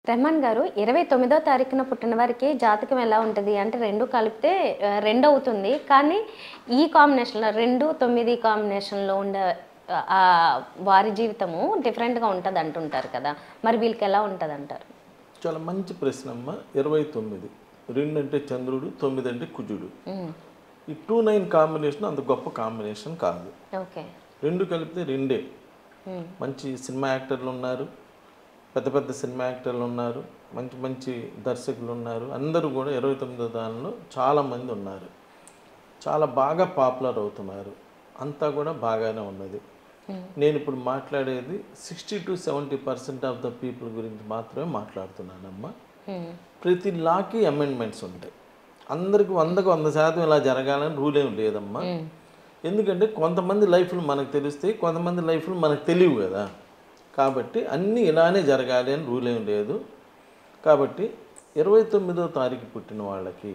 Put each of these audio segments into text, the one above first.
రెహమాన్ గారు 29వ తారీఖున పుట్టిన వారికి జాతకం ఎలా ఉంటది? అంటే 2 కలిపితే 2 అవుతుంది. కానీ ఈ కాంబినేషన్‌లో 2, 9 కాంబినేషన్‌లో ఉండే వారి జీవితము డిఫరెంట్‌గా ఉంటదంటుంటారు కదా! మరి వీళ్ళకెలా ఉంటదంటారు? చాలా మంచి ప్రశ్న అమ్మ. 29 2 అంటే చంద్రుడు, 9 అంటే కుజుడు. హ్మ్. ఈ 2, 9 కాంబినేషన్ అంత గొప్ప కాంబినేషన్ కాదు. ఓకే. 2 కలిపితే 2 హ్మ్. మంచి సినిమా యాక్టర్లు ఉన్నారు, పెద్ద పెద్ద సినిమా యాక్టర్లు ఉన్నారు, మంచి మంచి దర్శకులు ఉన్నారు. అందరూ కూడా 29వ దానిలో చాలామంది ఉన్నారు. చాలా బాగా పాపులర్ అవుతున్నారు. అంతా కూడా బాగానే ఉన్నది. నేను ఇప్పుడు మాట్లాడేది 60-70% ఆఫ్ ద పీపుల్ గురించి మాత్రమే మాట్లాడుతున్నానమ్మా. హ్మ్. ప్రతి లాకి అమెండ్మెంట్స్ ఉంటాయి. అందరికి 100కు 100% ఇలా జరగాలని రూల్ ఏం లేదమ్మా. ఎందుకంటే కొంతమంది లైఫ్లు మనకు తెలుస్తాయి, కొంతమంది లైఫ్లు మనకు తెలియవు కదా. కాబట్టి అన్నీ ఇలానే జరగాలి అని రూల్ ఏం లేదు. కాబట్టి 29వ తారీఖు పుట్టిన వాళ్ళకి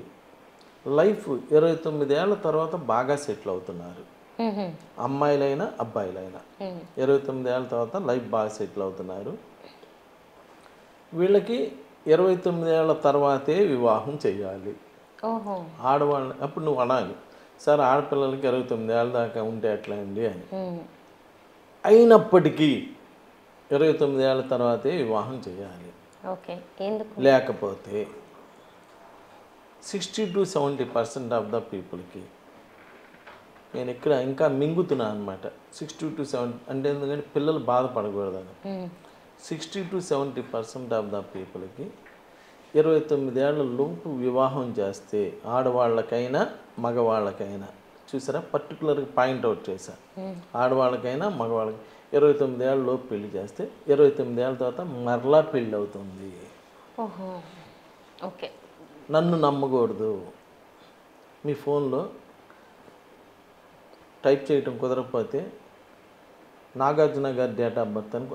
లైఫ్ 29 ఏళ్ల తర్వాత బాగా సెటిల్ అవుతున్నారు. హుహు. అమ్మాయిలైనా అబ్బాయిలైనా హ్మ్. 29 ఏళ్ల తర్వాత లైఫ్ బాగా సెటిల్ అవుతున్నారు. వీళ్ళకి 29 ఏళ్ల తర్వాతే వివాహం చేయాలి. ఓహో! ఆడవాళ్ళని అప్పుడు నువ్వు అనాలి, సార్ ఆడపిల్లలకి 29 ఏళ్ళ దాకా ఉంటే ఎట్లా అండి అని. హ్మ్. అయినప్పటికీ 29 ఏళ్ల తర్వాతే వివాహం చేయాలి. ఓకే. ఎందుకు? లేకపోతే 60-70% ఆఫ్ ద పీపుల్కి నేను ఇక్కడ ఇంకా మింగుతున్నాను అనమాట. 60-70 అంటే ఎందుకంటే పిల్లలు బాధపడకూడదని. హ్మ్. 60-70% ఆఫ్ ద పీపుల్కి 29 ఏళ్ల లోపు వివాహం చేస్తే ఆడవాళ్ళకైనా మగవాళ్ళకైనా, చూసారా పర్టికులర్గా పాయింట్అవుట్ చేశా, ఆడవాళ్ళకైనా మగవాళ్ళకి 29 ఏళ్ళ లోపు పెళ్లి చేస్తే 29 ఏళ్ళ తర్వాత మరలా పెళ్ళి అవుతుంది. ఓహో! ఓకే. నన్ను నమ్మకూడదు. మీ ఫోన్లో టైప్ చేయటం కుదరకపోతే నాగార్జున గారి డేట్ ఆఫ్ బర్త్ అని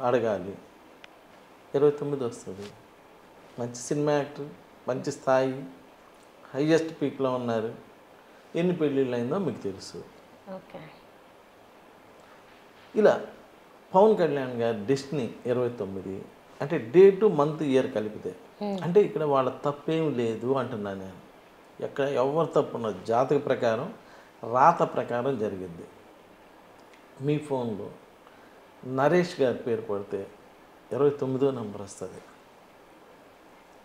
అడగాలి. 29 వస్తుంది. మంచి సినిమా యాక్టర్, మంచి స్థాయి, హైయెస్ట్ పీక్లో ఉన్నారు. ఎన్ని పెళ్ళిళ్ళు అయిందో మీకు తెలుసు. ఓకే. ఇలా పవన్ కళ్యాణ్ గారి డెస్టినీ 29 అంటే డేటు మంత్ ఇయర్ కలిపితే, అంటే ఇక్కడ వాళ్ళ తప్పేం లేదు అంటున్నాను నేను. ఎక్కడ ఎవరు తప్పు ఉన్నది జాతక ప్రకారం రాత ప్రకారం జరిగింది. మీ ఫోన్లో నరేష్ గారి పేరు పడితే 29వ నెంబర్ వస్తుంది.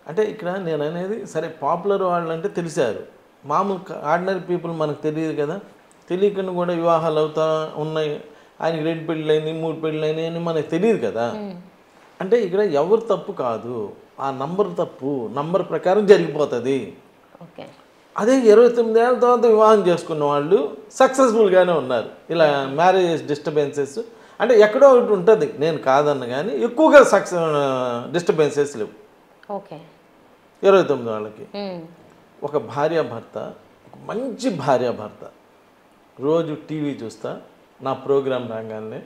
అంటే ఇక్కడ నేను అనేది సరే పాపులర్ వాళ్ళు అంటే తెలిసారు, మామూలు ఆర్డినరీ పీపుల్ మనకు తెలియదు కదా. తెలియకుండా కూడా వివాహాలు అవుతా ఉన్నాయి, ఆయనకి 2 పెళ్ళిళ్ళైనాయి 3 పెళ్ళిళ్ళైనాయి అని మనకు తెలియదు కదా. అంటే ఇక్కడ ఎవరు తప్పు కాదు, ఆ నంబర్ తప్పు, నంబర్ ప్రకారం జరిగిపోతుంది. ఓకే. అదే 29 ఏళ్ళ తర్వాత వివాహం చేసుకున్న వాళ్ళు సక్సెస్ఫుల్గానే ఉన్నారు. ఇలా మ్యారేజ్ డిస్టర్బెన్సెస్ అంటే ఎక్కడో ఒకటి ఉంటుంది, నేను కాదన్న, కానీ ఎక్కువగా డిస్టర్బెన్సెస్ లేవు ఓకే. 29 వాళ్ళకి. హ్మ్. ఒక భార్యాభర్త, ఒక మంచి భార్యాభర్త రోజు టీవీ చూస్తా, నా ప్రోగ్రాం రాగానే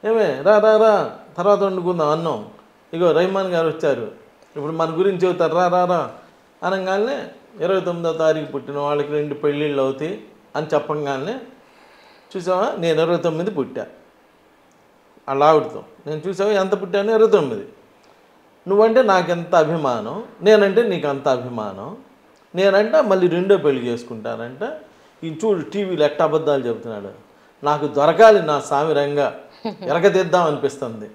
ఏమే రా రా రా తర్వాత వండుకుందాం అన్నం, ఇగో రెహమాన్ గారు వచ్చారు ఇప్పుడు మన గురించి చెబుతారు రా రా రా అనగానే 29వ తారీఖు పుట్టిన వాళ్ళకి 2 పెళ్ళిళ్ళు అవుతాయి అని చెప్పగానే, చూసావా నేను 29 పుట్టా, అలా ఆవిడతో నేను చూసావా ఎంత పుట్టాను 29, నువ్వంటే నాకెంత అభిమానం, నేనంటే నీకు అంత అభిమానం, నేనంట మళ్ళీ 2వ పెళ్లి చేసుకుంటానంట, ఈ చూడు టీవీలో ఎట్ట అబద్ధాలు చెబుతున్నాడు, నాకు దొరకాలి నా సామిరంగా ఎరగదిద్దాం అనిపిస్తుంది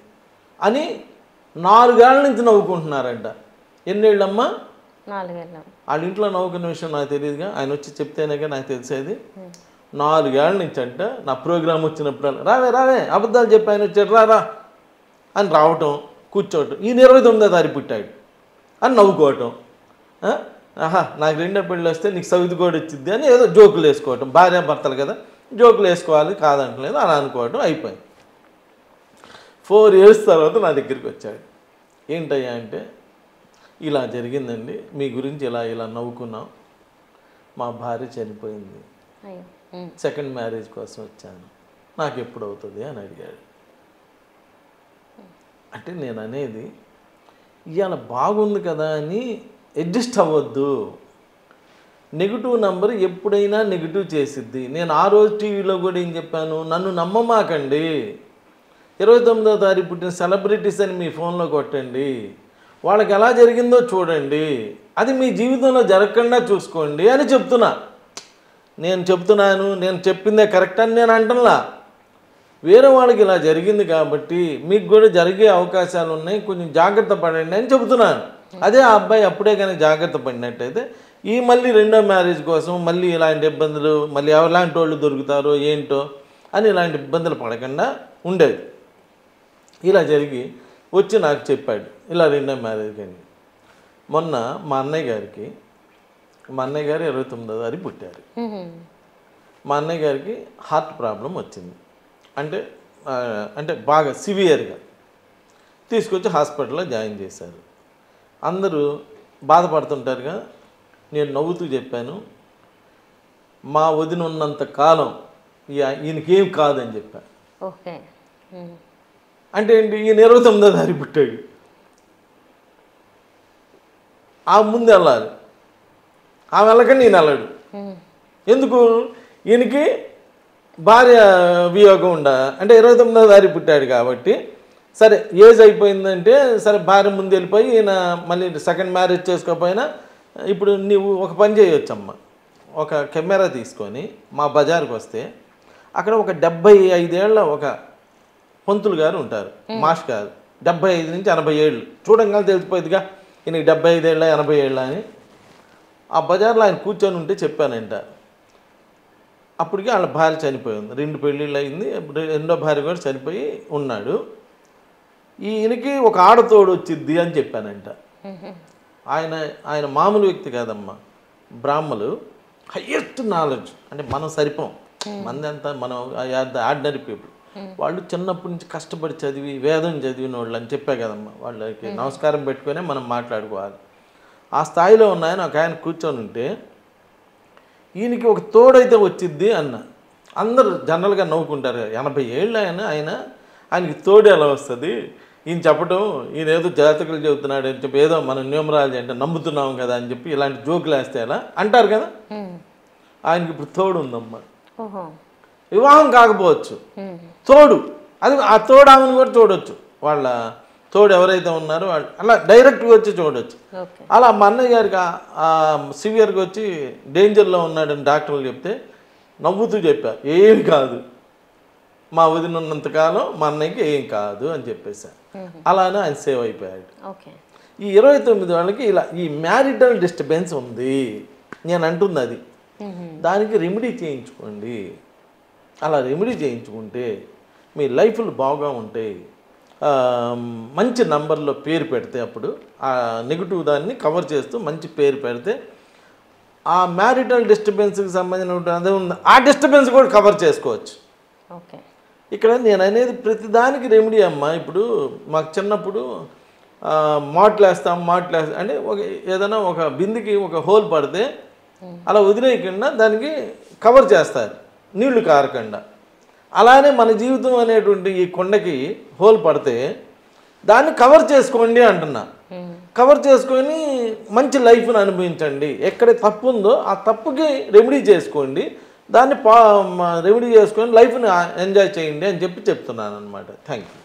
అని 4 ఏళ్ల నుంచి నవ్వుకుంటున్నారంట. ఎన్నేళ్ళమ్మా? 4 ఏళ్ళు. వాళ్ళ ఇంట్లో నవ్వుకున్న విషయం నాకు తెలియదుగా, ఆయన వచ్చి చెప్తేనేగా నాకు తెలిసేది. 4 ఏళ్ల నుంచి అంట నా ప్రోగ్రాం వచ్చినప్పుడు రావే రావే అబద్ధాలు చెప్పి ఆయన వచ్చాడు రా రా అని రావటం, కూర్చోవటం, ఈయన 29వ తారీఖు పుట్టాడు అని నవ్వుకోవటం. ఆహా నాకు 2వ పెళ్ళి వస్తే నీకు సవితి కూడా వచ్చింది అని ఏదో జోకులు వేసుకోవటం, భార్యాభర్తలు కదా జోకులు వేసుకోవాలి కాదంటలేదు అలా అనుకోవటం అయిపోయింది. 4 years తర్వాత నా దగ్గరికి వచ్చాడు. ఏంటయ్యా అంటే ఇలా జరిగిందండి, మీ గురించి ఇలా ఇలా నవ్వుకున్నాం, మా భార్య చనిపోయింది, అయ్యో! 2nd మ్యారేజ్ కోసం వచ్చాను, నాకు ఎప్పుడు అవుతుంది అని అడిగాడు. అంటే నేను అనేది ఇవాళ బాగుంది కదా అని అడ్జస్ట్ అవ్వద్దు. నెగిటివ్ నంబర్ ఎప్పుడైనా నెగిటివ్ చేసిద్ది. నేను ఆ రోజు టీవీలో కూడా ఏం చెప్పాను, నన్ను నమ్మమాకండి, 29వ తారీఖు పుట్టిన సెలబ్రిటీస్ అని మీ ఫోన్లో కొట్టండి, వాళ్ళకి ఎలా జరిగిందో చూడండి, అది మీ జీవితంలో జరగకుండా చూసుకోండి అని చెప్తున్నా. నేను చెప్తున్నాను, నేను చెప్పిందే కరెక్ట్ అని నేను అంటలా. వేరే వాళ్ళకి ఇలా జరిగింది కాబట్టి మీకు కూడా జరిగే అవకాశాలు ఉన్నాయి, కొంచెం జాగ్రత్త పడండి అని చెబుతున్నాను. అదే ఆ అబ్బాయి అప్పుడే కానీ జాగ్రత్త పడినట్టయితే ఈ మళ్ళీ రెండో మ్యారేజ్ కోసం మళ్ళీ ఇలాంటి ఇబ్బందులు, మళ్ళీ ఎవలాంటి వాళ్ళు దొరుకుతారో ఏంటో అని ఇలాంటి ఇబ్బందులు పడకుండా ఉండేది. ఇలా జరిగి వచ్చి నాకు చెప్పాడు ఇలా రెండో మ్యారేజ్ అని. మొన్న మా అన్నయ్య గారు 29వ తారీఖు పుట్టారు. మా అన్నయ్య గారికి హార్ట్ ప్రాబ్లం వచ్చింది. అంటే బాగా సివియర్గా తీసుకొచ్చి హాస్పిటల్లో జాయిన్ చేశారు. అందరూ బాధపడుతుంటారుగా, నేను నవ్వుతూ చెప్పాను, మా వదిన ఉన్నంత కాలం ఈయనకేం కాదని చెప్పాను. ఓకే. అంటే ఏంటి, ఈయన 29వ తారీఖు పుట్టాడు, ఆ ముందు వెళ్ళాలి, ఆ వెళ్ళకండి ఈయన వెళ్ళాడు. ఎందుకు, ఈయనకి భార్య వియోగం అంటే 29వ తారీఖు పుట్టాడు కాబట్టి సరే ఏజ్ అయిపోయిందంటే సరే భార్య ముందు వెళ్ళిపోయి ఈయన మళ్ళీ సెకండ్ మ్యారేజ్ చేసుకోకపోయినా ఇప్పుడు నీవు ఒక పని చేయొచ్చమ్మా, ఒక కెమెరా తీసుకొని మా బజార్కి వస్తే అక్కడ ఒక 75 ఏళ్ళ ఒక పంతులు గారు ఉంటారు, మాస్ గారు, 75 నుంచి 80 ఏళ్ళు చూడంగానే తెలిసిపోయిందిగా ఈయనకి 75 ఏళ్ళ 80 ఏళ్ళ అని. ఆ బజార్లో ఆయన కూర్చొని ఉంటే చెప్పానంట. అప్పటికి వాళ్ళ భార్య చనిపోయింది, 2 పెళ్ళిళ్ళు అయింది, రెండో భార్య కూడా చనిపోయి ఉన్నాడు. ఈయనకి ఒక ఆడతోడు వచ్చిద్ది అని చెప్పానంట. ఆయన మామూలు వ్యక్తి కాదమ్మా, బ్రాహ్మలు, హయ్యెస్ట్ నాలెడ్జ్. అంటే మనం సరిపోం, మంది అంతా మనం ఆర్డినరీ పీపుల్. వాళ్ళు చిన్నప్పటి నుంచి కష్టపడి చదివి వేదం చదివిన వాళ్ళు అని చెప్పా కదమ్మా, వాళ్ళకి నమస్కారం పెట్టుకునే మనం మాట్లాడుకోవాలి. ఆ స్థాయిలో ఉన్నాయని ఒక ఆయన కూర్చొని ఉంటే ఈయనకి ఒక తోడైతే వచ్చిద్ది అన్న. అందరూ జనరల్గా నవ్వుకుంటారు, 80 ఏళ్ళు ఆయనకి తోడు ఎలా వస్తుంది, ఈయన చెప్పడం ఈయన ఏదో జాతకులు చెబుతున్నాడు అని చెప్పి ఏదో మనం న్యూమరాలజీ అంటే నమ్ముతున్నాం కదా అని చెప్పి ఇలాంటి జోకులు వేస్తే ఎలా అంటారు కదా. ఆయనకి ఇప్పుడు తోడు ఉందమ్మా, వివాహం కాకపోవచ్చు, తోడు, అది ఆ తోడు ఆమెను కూడా చూడొచ్చు, వాళ్ళ తోడు ఎవరైతే ఉన్నారో వాళ్ళు అలా డైరెక్ట్గా వచ్చి చూడొచ్చు. అలా మా అన్నయ్య గారికి సివియర్గా వచ్చి డేంజర్లో ఉన్నాడని డాక్టర్లు చెప్తే నవ్వుతూ చెప్పారు, ఏమి కాదు, మా వదిన ఉన్నంతకాలం మా అన్నయ్యకి ఏం కాదు అని చెప్పేశారు. అలానే ఆయన సేవ్ అయిపోయాడు. ఈ 29 వాళ్ళకి ఇలా ఈ మ్యారిటల్ డిస్టర్బెన్స్ ఉంది నేను అంటుంది అది, దానికి రెమెడీ చేయించుకోండి. అలా రెమెడీ చేయించుకుంటే మీ లైఫ్లు బాగా ఉంటాయి. మంచి నంబర్లో పేరు పెడితే అప్పుడు ఆ నెగిటివ్ దాన్ని కవర్ చేస్తూ మంచి పేరు పెడితే ఆ మ్యారిటల్ డిస్టర్బెన్స్కి సంబంధించిన అదే ఉంది, ఆ డిస్టర్బెన్స్ కూడా కవర్ చేసుకోవచ్చు. ఇక్కడ నేను అనేది ప్రతిదానికి రెమెడీ అమ్మా. ఇప్పుడు మాకు చిన్నప్పుడు మాట్లాస్తాం అంటే ఏదైనా ఒక బిందికి ఒక హోల్ పడితే అలా వదిలేయకుండా దానికి కవర్ చేస్తారు నీళ్లు కారకుండా. అలానే మన జీవితం అనేటువంటి ఈ కొండకి హోల్ పడితే దాన్ని కవర్ చేసుకోండి అంటున్నా. కవర్ చేసుకొని మంచి లైఫ్ని అనుభవించండి. ఎక్కడ తప్పు ఉందో ఆ తప్పుకి రెమెడీ చేసుకోండి, దాన్ని రెమెడీ చేసుకొని లైఫ్ని ఎంజాయ్ చేయండి అని చెప్తున్నాను అనమాట. Thank you.